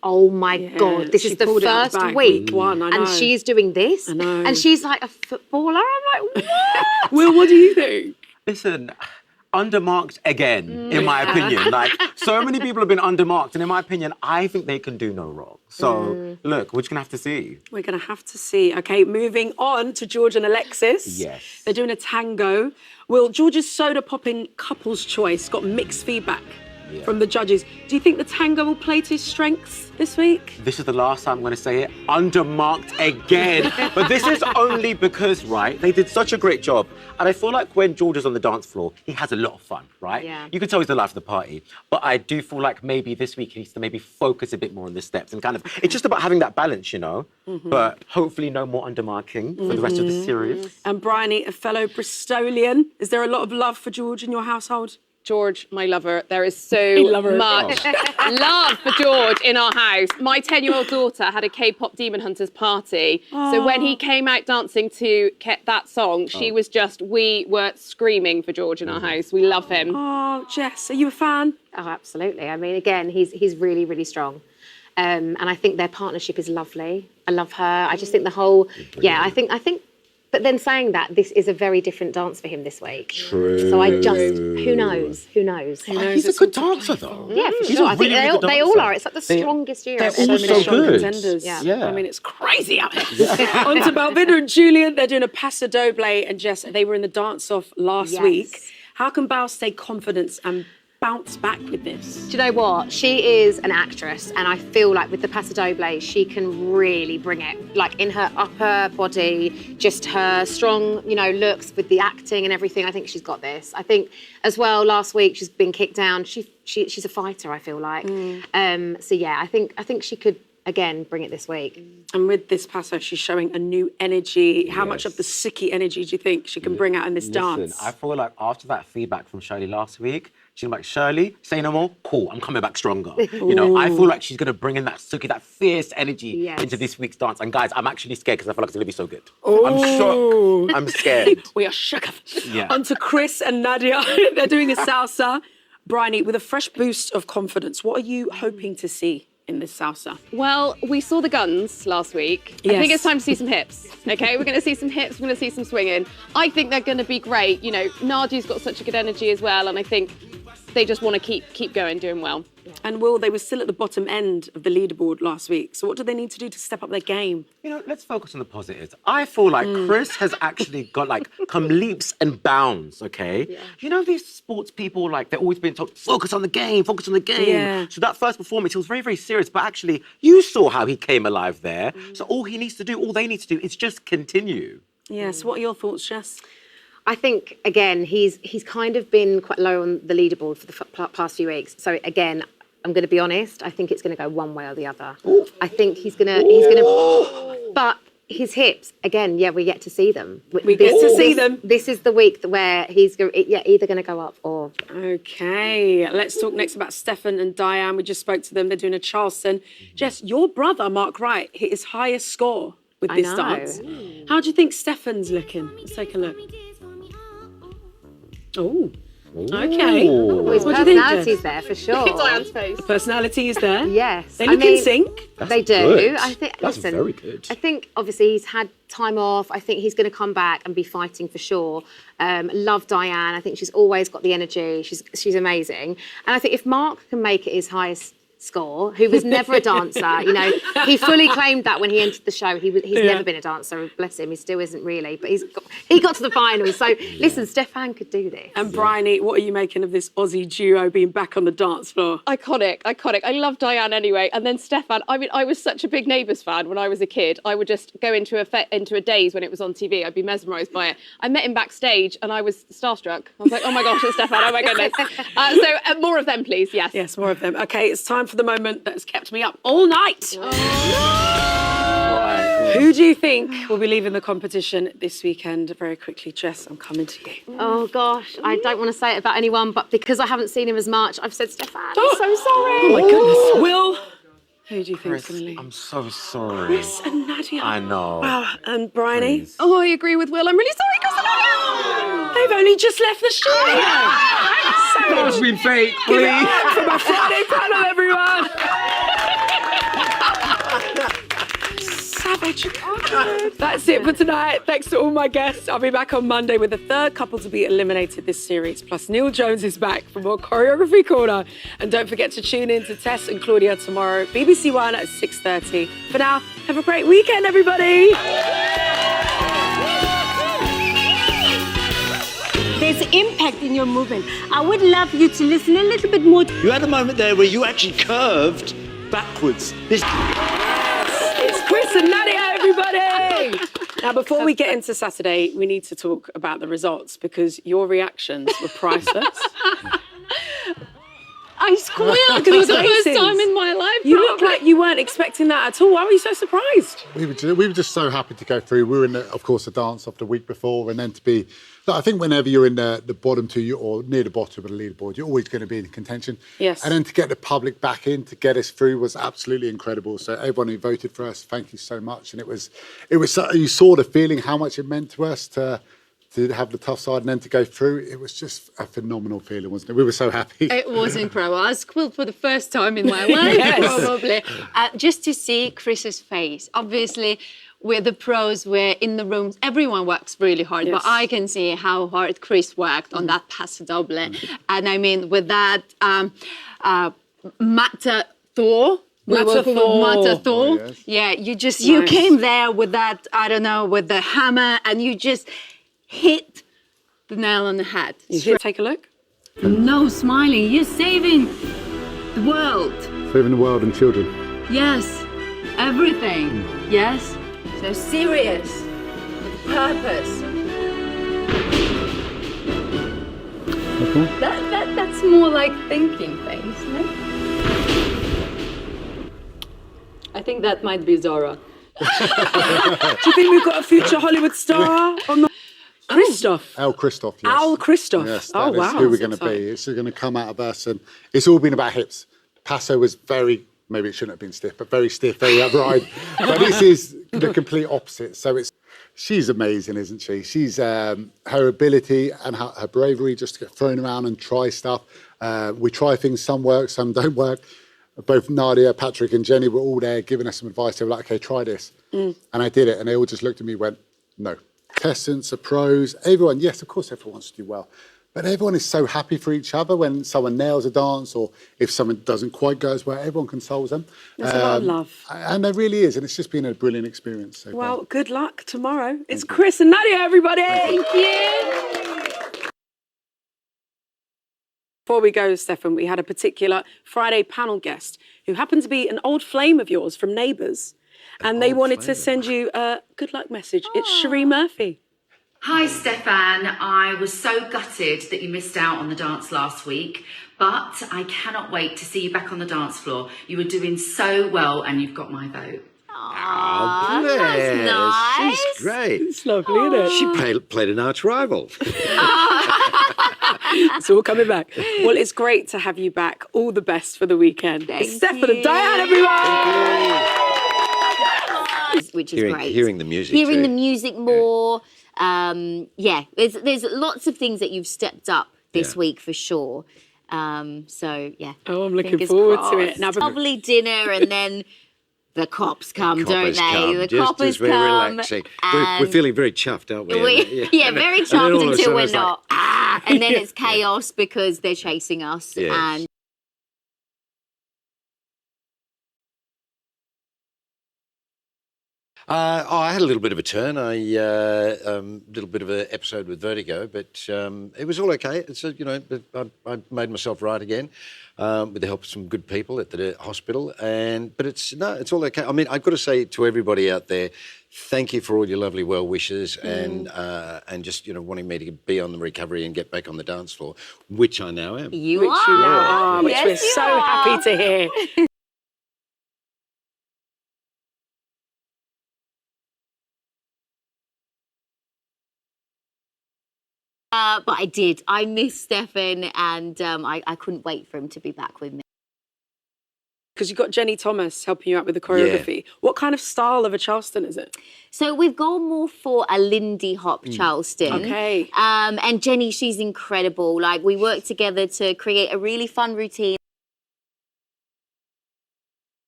oh my God, this is the first week and she's doing this. I know. And she's like a footballer. I'm like, what? Will, what do you think? Listen, undermarked again, in my opinion. Like, so many people have been undermarked, and in my opinion, I think they can do no wrong. So, look, we're just gonna have to see. We're gonna have to see. Okay, moving on to George and Alexis. Yes. They're doing a tango. Well, George's soda popping couple's choice got mixed feedback from the judges. Do you think the tango will play to his strengths this week? This is the last time I'm going to say it. Undermarked again. But this is only because, right, they did such a great job. And I feel like when George is on the dance floor, he has a lot of fun, right? Yeah. You can tell he's the life of the party. But I do feel like maybe this week he needs to maybe focus a bit more on the steps and kind of, it's just about having that balance, you know? But hopefully no more undermarking for the rest of the series. And Bryony, a fellow Bristolian, is there a lot of love for George in your household? George, my lover, there is so much love for George in our house. My 10-year-old daughter had a K-pop Demon Hunters party. So when he came out dancing to that song, we were screaming for George in our house. We love him. Oh, Jess, are you a fan? Oh, absolutely. I mean, again, he's really, really strong. And I think their partnership is lovely. I love her. I just think the whole, I think. But then saying that, this is a very different dance for him this week. True. So I just, who knows? He's a good dancer, though. Yeah, for sure. I think they all are. It's like the strongest year. They're So all many so strong good. Contenders. Yeah. I mean, it's crazy out here. On to Belvida and Julian. They're doing a paso doble, and Jess, they were in the dance-off last week. How can Bao stay confident and bounce back with this? Do you know what? She is an actress, and I feel like with the paso doble, she can really bring it. Like in her upper body, just her strong, looks with the acting and everything. I think she's got this. I think as well. Last week she's been kicked down. She's a fighter. I feel like. So yeah, I think she could. Again, bring it this week. And with this paso, she's showing a new energy. How much of the sicky energy do you think she can bring out in this dance? I feel like after that feedback from Shirley last week, she's like, Shirley, say no more. Cool, I'm coming back stronger. I feel like she's going to bring in that suki, that fierce energy into this week's dance. And guys, I'm actually scared because I feel like it's going to be so good. I'm shocked. I'm scared. We are shook. On to Chris and Nadia. They're doing a salsa. Bryony, with a fresh boost of confidence, what are you hoping to see in this salsa? Well, we saw the guns last week. I think it's time to see some hips, okay? We're going to see some hips, we're going to see some swinging. I think they're going to be great. Nadia's got such a good energy as well, and I think they just want to keep going, doing well. And Will, they were still at the bottom end of the leaderboard last week. So what do they need to do to step up their game? Let's focus on the positives. I feel like Chris has actually got come leaps and bounds, okay? Yeah. These sports people, they're always being told, focus on the game, focus on the game. Yeah. So that first performance, he was very, very serious, but actually you saw how he came alive there. So all they need to do is just continue. Yes, what are your thoughts, Jess? I think, again, he's kind of been quite low on the leaderboard for the past few weeks. So, again, I'm going to be honest, I think it's going to go one way or the other. Ooh. I think he's going to... But his hips, again, we get to see them. We get to see them. This is the week where he's either going to go up or... OK, let's talk next about Stefan and Diane. We just spoke to them. They're doing a Charleston. Jess, your brother, Mark Wright, hit his highest score with this dance. How do you think Stefan's looking? Let's take a look. Oh, okay. His personality's there for sure. Diane's face. The personality is there. Yes. They look in sync. They do. Good. I think. That's very good. I think obviously he's had time off. I think he's going to come back and be fighting for sure. Love Diane. I think she's always got the energy. She's amazing. And I think if Mark can make it his highest score, who was never a dancer, he fully claimed that when he entered the show. He's never been a dancer, bless him, he still isn't really, but he got to the finals. So listen, Stefan could do this. And Bryony, what are you making of this Aussie duo being back on the dance floor? Iconic. I love Diane anyway. And then Stefan, I was such a big Neighbours fan when I was a kid. I would just go into a daze when it was on TV. I'd be mesmerised by it. I met him backstage and I was starstruck. I was like, oh my gosh, it's Stefan, oh my goodness. So more of them, please, yes. Yes, more of them. OK, it's time for the moment that has kept me up all night. Who do you think will be leaving the competition this weekend? Very quickly, Jess, I'm coming to you. Oh gosh, I don't want to say it about anyone, but because I haven't seen him as much, I've said Stefan. I'm so sorry. Oh my goodness. Will, who do you think is going to leave? I'm so sorry. Chris and Nadia. I know. Wow, and Bryony? Oh, I agree with Will. I'm really sorry, Chris and Nadia. They've only just left the studio. That's been fake, Give it please. up for my Friday panel, everyone. much. That's it for tonight. Thanks to all my guests. I'll be back on Monday with the third couple to be eliminated this series. Plus, Neil Jones is back for more Choreography Corner. And don't forget to tune in to Tess and Claudia tomorrow, BBC One at 6:30. For now, have a great weekend, everybody. There's impact in your movement. I would love you to listen a little bit more. You had a moment there where you actually curved backwards. It's Chris and Nadia, everybody! Now, before we get into Saturday, we need to talk about the results because your reactions were priceless. I squealed because it was the first time in my life. You look like you weren't expecting that at all. Why were you so surprised? We were just so happy to go through. We were in, of course, the dance off the week before, and then to be. I think whenever you're in the bottom two or near the bottom of the leaderboard, you're always going to be in contention. Yes. And then to get the public back in to get us through was absolutely incredible. So everyone who voted for us, thank you so much. And it was you saw the feeling how much it meant to us to have the tough side and then to go through. It was just a phenomenal feeling, wasn't it? We were so happy. It was incredible. I squealed for the first time in my life, probably. Just to see Chris's face. Obviously, we're the pros, we're in the rooms. Everyone works really hard, but I can see how hard Chris worked on that paso doble. And I mean, with that matador, Matador. Yes. yeah, you came there with that, I don't know, with the hammer, and you just hit the nail on the head. Take a look. No smiling. You're saving the world. Saving the world and children. Yes. Everything. Yes. So serious. With purpose. That's more like thinking things, no? I think that might be Zora. Do you think we've got a future Hollywood star on the... Christoph. Al Christoph, yes. Al Christoph. Yes, Oh, that is wow. who we're going to be. It's going to come out of us, and it's all been about hips. Paso was very, maybe it shouldn't have been stiff, but very stiff, very upright. But this is the complete opposite. So she's amazing, isn't she? She's her ability and her bravery just to get thrown around and try stuff. We try things, some work, some don't work. Both Nadia, Patrick and Jenny were all there giving us some advice. They were like, okay, try this. And I did it, and they all just looked at me and went, no. Contestants, the pros, everyone, yes, of course everyone wants to do well. But everyone is so happy for each other when someone nails a dance or if someone doesn't quite go as well, everyone consoles them. There's a lot of love. And there really is, and it's just been a brilliant experience so far. Well, good luck tomorrow. It's Chris and Nadia, everybody. Thank you. Before we go, Stefan, we had a particular Friday panel guest who happened to be an old flame of yours from Neighbours. And they wanted to send you a good luck message. It's Cherie Murphy. Hi, Stefan. I was so gutted that you missed out on the dance last week, but I cannot wait to see you back on the dance floor. You were doing so well and you've got my vote. Oh, that's nice. She's great. It's lovely, isn't it? She played an arch rival. It's all coming back. Well, it's great to have you back. All the best for the weekend. It's Stefan and Diane, everyone! Which is great. Hearing the music. Hearing too. the music more. There's lots of things that you've stepped up this week for sure. So, yeah. Oh, I'm looking fingers forward crossed. to it. Now, Lovely dinner and then the cops come, don't they? The Just coppers as we're come. relaxing. and We're feeling very chuffed, aren't we? Yeah, very And then all chuffed of a until sudden we're it's like, not. And then it's chaos because they're chasing us. Yes. And I had a little bit of a turn. Little bit of an episode with vertigo, but it was all okay. It's I made myself right again with the help of some good people at the hospital. But it's all okay. I mean, I've got to say to everybody out there, thank you for all your lovely well wishes and just wanting me to be on the recovery and get back on the dance floor, which I now am. which you now are, which Yes, we're you so are. happy to hear. But I did. I missed Stefan and I couldn't wait for him to be back with me. Because you've got Jenny Thomas helping you out with the choreography. Yeah. What kind of style of a Charleston is it? So we've gone more for a Lindy Hop Charleston. Okay. And Jenny, she's incredible. Like, we worked together to create a really fun routine.